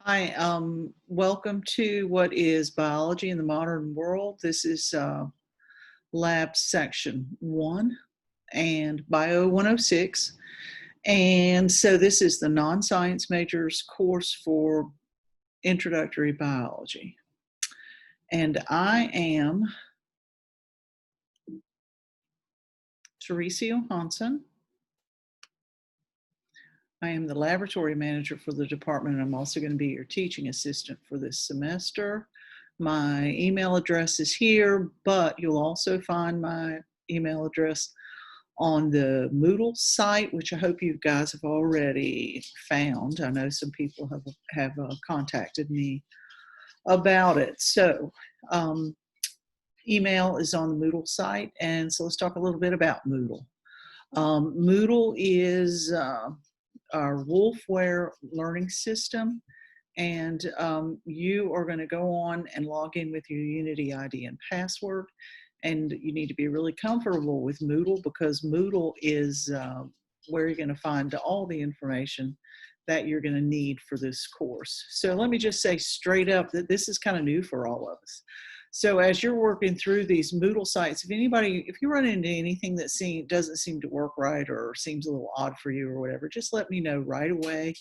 Hi, welcome to what is biology in the modern world. This is lab section 1 and bio 106. And so this is the non-science majors course for introductory biology. And I am Teresa Johansson. I am the laboratory manager for the department, and I'm also going to be your teaching assistant for this semester. My email address is here, but you'll also find my email address on the Moodle site, which I hope you guys have already found. I know some people have contacted me about it. So email is on the Moodle site, and so let's talk a little bit about Moodle. Moodle is our Wolfware learning system, and you are going to go on and log in with your Unity ID and password, and you need to be really comfortable with Moodle because Moodle is where you're going to find all the information that you're going to need for this course. So let me just say straight up that this is kind of new for all of us. So as you're working through these Moodle sites, if you run into anything that doesn't seem to work right or seems a little odd for you or whatever, just let me know right away,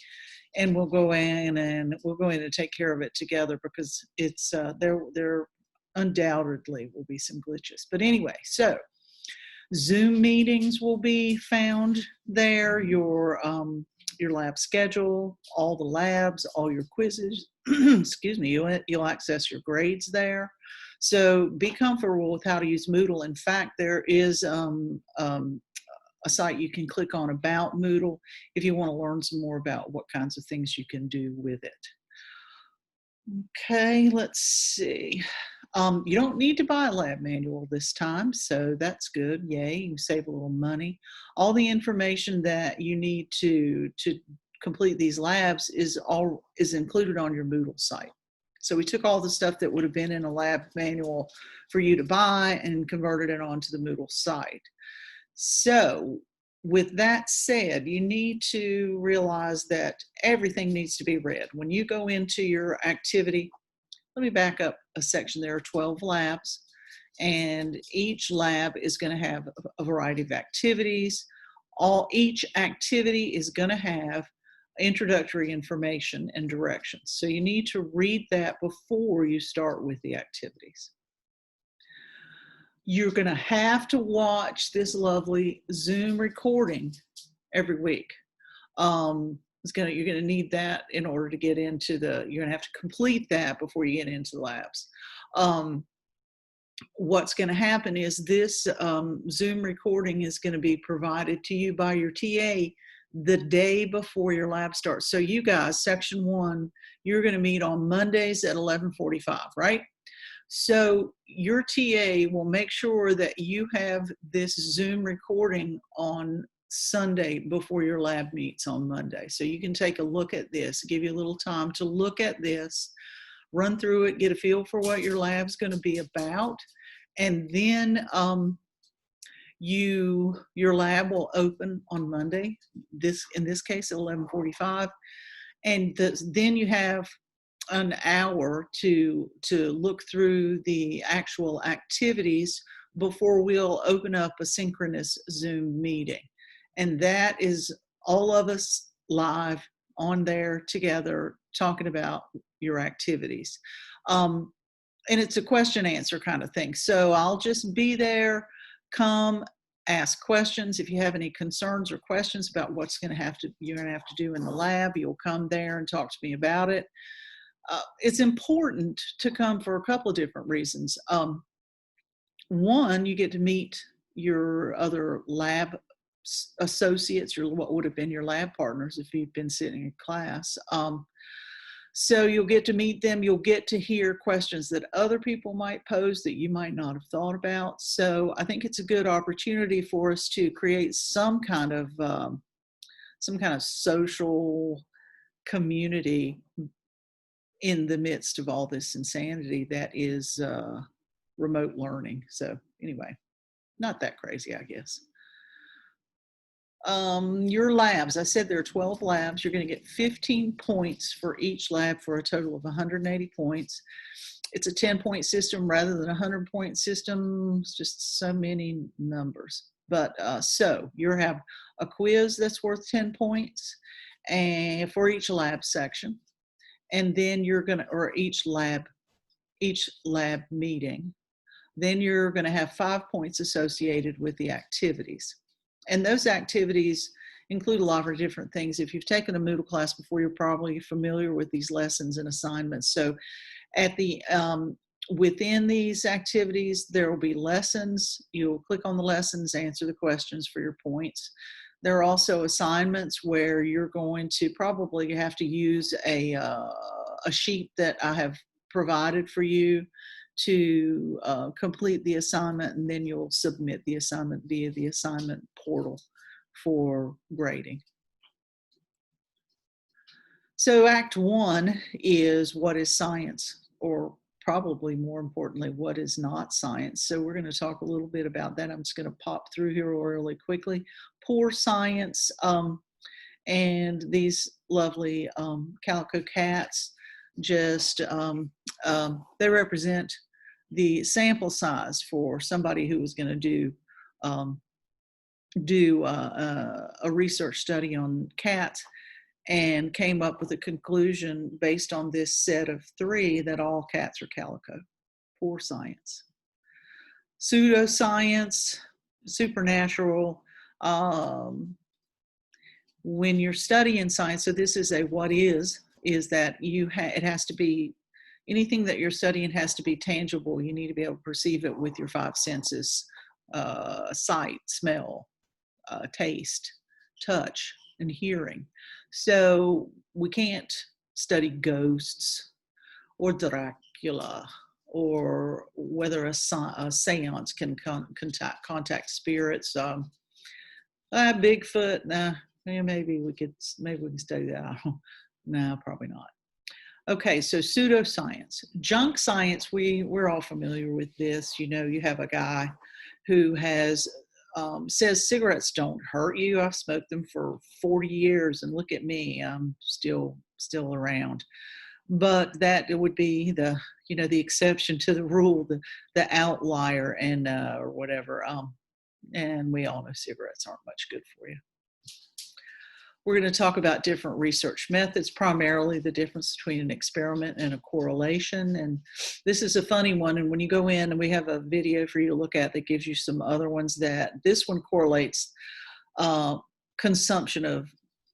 and we'll go in and take care of it together because it's there undoubtedly will be some glitches. But anyway, so Zoom meetings will be found there. Your lab schedule, all the labs, all your quizzes. Excuse me. You'll access your grades there. So be comfortable with how to use Moodle. In fact, there is a site you can click on about Moodle if you want to learn some more about what kinds of things you can do with it. Okay, let's see. You don't need to buy a lab manual this time, so that's good. Yay, you save a little money. All the information that you need to complete these labs is included on your Moodle site. So we took all the stuff that would have been in a lab manual for you to buy and converted it onto the Moodle site. So with that said, you need to realize that everything needs to be read. When you go into your activity, let me back up a section. There are 12 labs, and each lab is going to have a variety of activities. Each activity is going to have introductory information and directions. So you need to read that before you start with the activities. You're going to have to watch this lovely Zoom recording every week. You're going to need that in order to get into you're going to have to complete that before you get into the labs. What's going to happen is this Zoom recording is going to be provided to you by your TA the day before your lab starts. So you guys, section 1, you're going to meet on Mondays at 11:45, right? So your TA will make sure that you have this Zoom recording on Sunday before your lab meets on Monday. So you can take a look at this, give you a little time to look at this, run through it, get a feel for what your lab's going to be about. And then your lab will open on Monday, in this case at 11:45. And then you have an hour to look through the actual activities before we'll open up a synchronous Zoom meeting. And that is all of us live on there together talking about your activities. And it's a question answer kind of thing. So I'll just be there, come ask questions. If you have any concerns or questions about you're going to have to do in the lab, you'll come there and talk to me about it. It's important to come for a couple of different reasons. One, you get to meet your other lab associates, what would have been your lab partners if you've been sitting in class. So you'll get to meet them. You'll get to hear questions that other people might pose that you might not have thought about. So I think it's a good opportunity for us to create some kind of social community in the midst of all this insanity that is remote learning. So anyway, not that crazy, I guess. Your labs, I said there are 12 labs. You're going to get 15 points for each lab for a total of 180 points. It's a 10-point system rather than a 100-point system. It's just so many numbers. But so you have a quiz that's worth 10 points and for each lab section. And then you're going to, or each lab meeting. Then you're going to have 5 points associated with the activities. And those activities include a lot of different things. If you've taken a Moodle class before, you're probably familiar with these lessons and assignments. So at the within these activities, there will be lessons. You'll click on the lessons, answer the questions for your points. There are also assignments where you're going to probably have to use a sheet that I have provided for you to complete the assignment, and then you'll submit the assignment via the assignment portal for grading. So Act 1 is what is science, or probably more importantly, what is not science. So we're going to talk a little bit about that. I'm just going to pop through here really quickly. Poor science, and these lovely calico cats, just they represent the sample size for somebody who was going to do a research study on cats, and came up with a conclusion based on this set of 3 that all cats are calico. Poor science. Pseudoscience, supernatural. When you're studying science, so this is a what is that it has to be, anything that you're studying has to be tangible. You need to be able to perceive it with your 5 senses, sight, smell, taste, touch, and hearing. So we can't study ghosts or Dracula, or whether a seance can contact spirits. Bigfoot, nah, maybe we can study that. No, probably not. Okay, so pseudoscience. Junk science, we're all familiar with this. You know, you have a guy who has says cigarettes don't hurt you. I've smoked them for 40 years, and look at me, I'm still around. But that it would be the exception to the rule, the outlier, and or whatever. And we all know cigarettes aren't much good for you. We're going to talk about different research methods, primarily the difference between an experiment and a correlation. And this is a funny one. And when you go in, and we have a video for you to look at that gives you some other ones, that this one correlates consumption of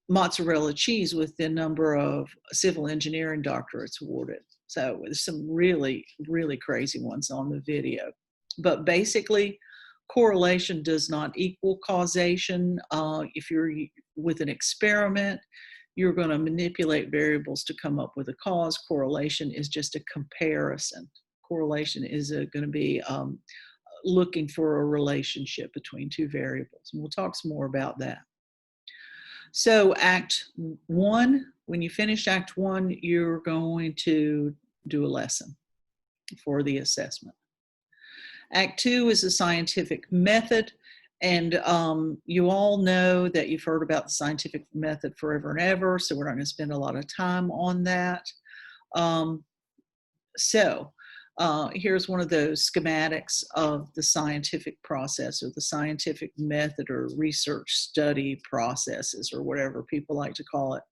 mozzarella cheese with the number of civil engineering doctorates awarded. So there's some really, really crazy ones on the video. But basically, correlation does not equal causation. If you're with an experiment, you're going to manipulate variables to come up with a cause. Correlation is just a comparison. Correlation is going to be looking for a relationship between 2 variables. And we'll talk some more about that. So Act 1, when you finish Act 1, you're going to do a lesson for the assessment. Act 2 is a scientific method, and you all know that you've heard about the scientific method forever and ever, so we're not going to spend a lot of time on that. Here's one of those schematics of the scientific process, or the scientific method, or research study processes, or whatever people like to call it.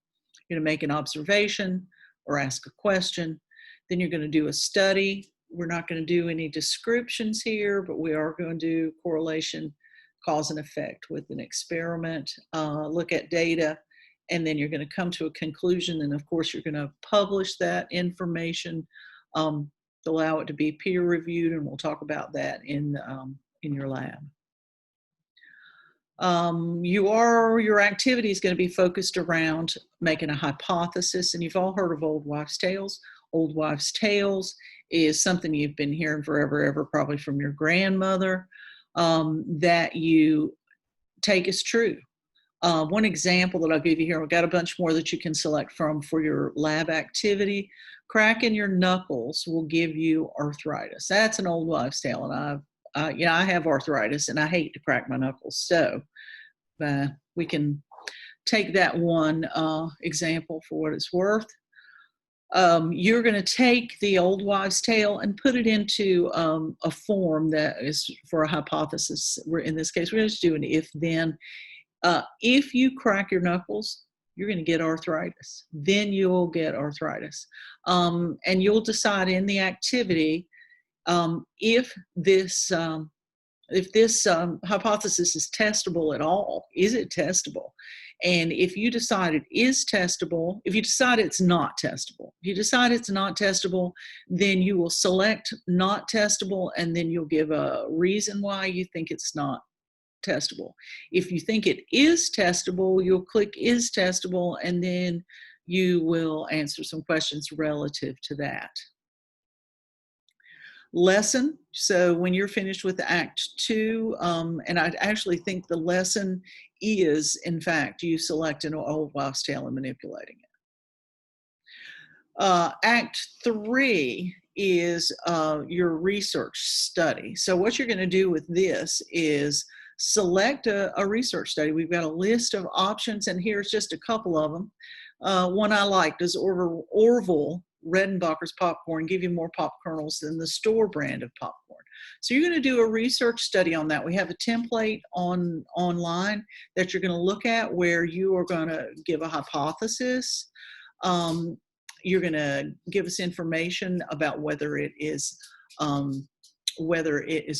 You're going to make an observation or ask a question. Then you're going to do a study. We're not going to do any descriptions here, but we are going to do correlation, cause and effect with an experiment, look at data, and then you're going to come to a conclusion. And of course, you're going to publish that information, allow it to be peer reviewed, and we'll talk about that in your lab. Your activity is going to be focused around making a hypothesis, and you've all heard of old wives' tales. Old wives' tales is something you've been hearing forever, ever, probably from your grandmother, that you take as true. One example that I'll give you here, we've got a bunch more that you can select from for your lab activity. Cracking your knuckles will give you arthritis. That's an old wives' tale, and I have arthritis, and I hate to crack my knuckles. So we can take that one example for what it's worth. You're going to take the old wives' tale and put it into a form that is for a hypothesis. In this case, we're going to do an if-then. If you crack your knuckles, you're going to get arthritis. Then you'll get arthritis. And you'll decide in the activity if this hypothesis is testable at all. Is it testable? And if you decide it is testable, if you decide it's not testable, then you will select not testable, and then you'll give a reason why you think it's not testable. If you think it is testable, you'll click is testable, and then you will answer some questions relative to that. Lesson. So when you're finished with Act 2, and I actually think the lesson is, in fact, you select an old wives' tale and manipulating it. Act 3 is your research study. So what you're going to do with this is select a research study. We've got a list of options, and here's just a couple of them. One I like, does Orville Redenbacher's popcorn give you more pop kernels than the store brand of popcorn? So you're going to do a research study on that. We have a template online that you're going to look at where you are going to give a hypothesis. You're going to give us information about whether it is a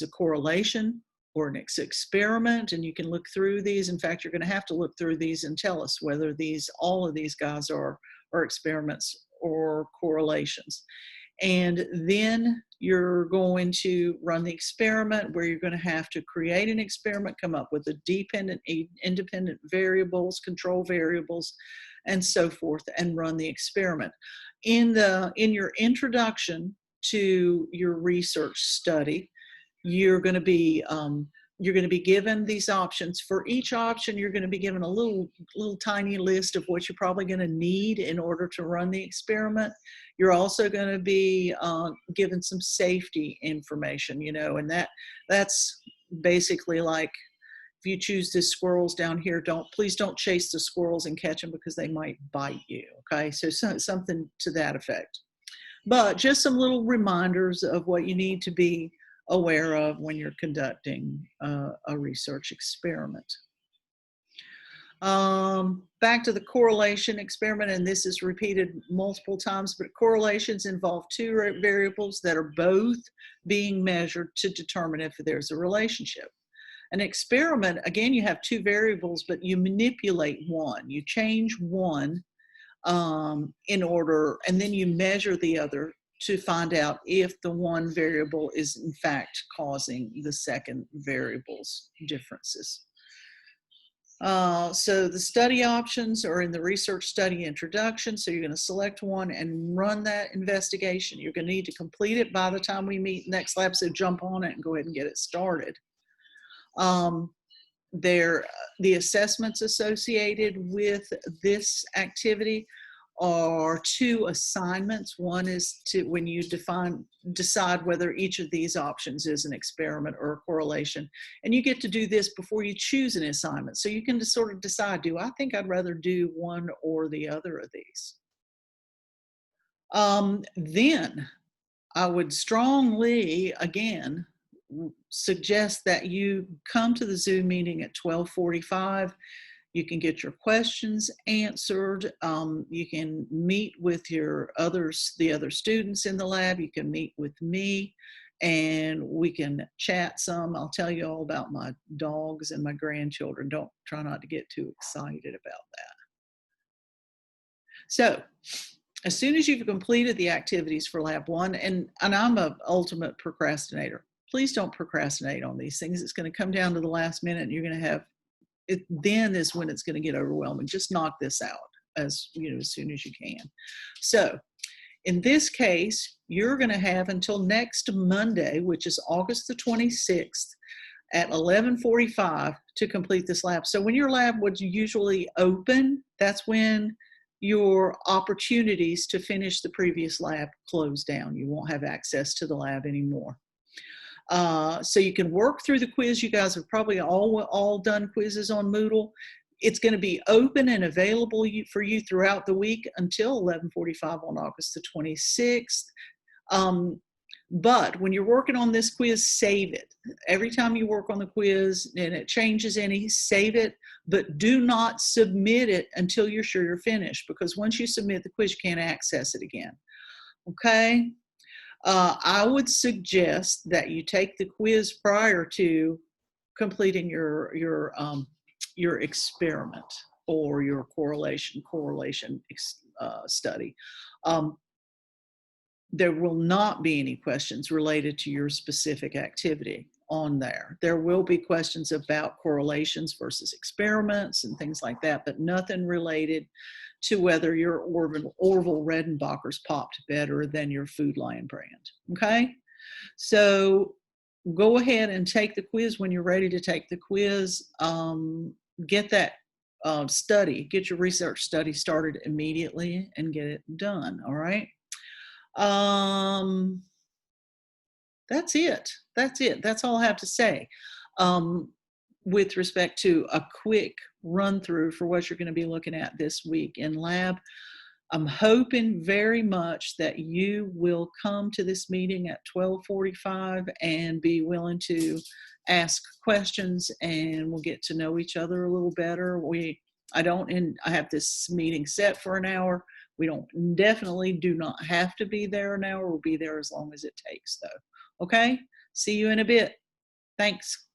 correlation or an experiment, and you can look through these. In fact, you're going to have to look through these and tell us whether all of these guys are experiments or correlations. And then you're going to run the experiment, where you're going to have to create an experiment, come up with the dependent, independent variables, control variables, and so forth, and run the experiment. In your introduction to your research study, you're going to be given these options. For each option, you're going to be given a little tiny list of what you're probably going to need in order to run the experiment. You're also going to be given some safety information, and that's basically like, if you choose the squirrels down here, please don't chase the squirrels and catch them because they might bite you. Okay, so something to that effect. But just some little reminders of what you need to be aware of when you're conducting a research experiment. Back to the correlation experiment, and this is repeated multiple times, but correlations involve two variables that are both being measured to determine if there's a relationship. An experiment, again, you have two variables, but you manipulate one. You change one in order, and then you measure the other to find out if the one variable is in fact causing the second variable's differences. So the study options are in the research study introduction. So you're going to select one and run that investigation. You're going to need to complete it by the time we meet next lab, so jump on it and go ahead and get it started. The assessments associated with this activity are two assignments. One is when you decide whether each of these options is an experiment or a correlation. And you get to do this before you choose an assignment. So you can just sort of decide, do I think I'd rather do one or the other of these? Then I would strongly, again, suggest that you come to the Zoom meeting at 12:45. You can get your questions answered. You can meet with the other students in the lab. You can meet with me, and we can chat some. I'll tell you all about my dogs and my grandchildren. Try not to get too excited about that. So, as soon as you've completed the activities for Lab 1, and I'm an ultimate procrastinator. Please don't procrastinate on these things. It's going to come down to the last minute, and you're going to have it. Then is when it's going to get overwhelming. Just knock this out as soon as you can. So, in this case, you're going to have until next Monday, which is August the 26th, at 11:45 to complete this lab. So when your lab would usually open, that's when your opportunities to finish the previous lab close down. You won't have access to the lab anymore. So you can work through the quiz. You guys have probably all done quizzes on Moodle. it's going to be open and available for you throughout the week until 11:45 on August the 26th. But when you're working on this quiz, save it. Every time you work on the quiz and it changes any, save it, but do not submit it until you're sure you're finished, because once you submit the quiz, you can't access it again. Okay? I would suggest that you take the quiz prior to completing your experiment or your correlation study. There will not be any questions related to your specific activity on there. There will be questions about correlations versus experiments and things like that, but nothing related to whether your Orville Redenbacher's popped better than your Food Lion brand. Okay? So go ahead and take the quiz when you're ready to take the quiz. Get that get your research study started immediately and get it done. All right? That's it. That's all I have to say. With respect to a quick run through for what you're going to be looking at this week in lab. I'm hoping very much that you will come to this meeting at 12:45 and be willing to ask questions, and we'll get to know each other a little better. I have this meeting set for an hour. We definitely do not have to be there an hour. We'll be there as long as it takes, though. Okay? See you in a bit. Thanks.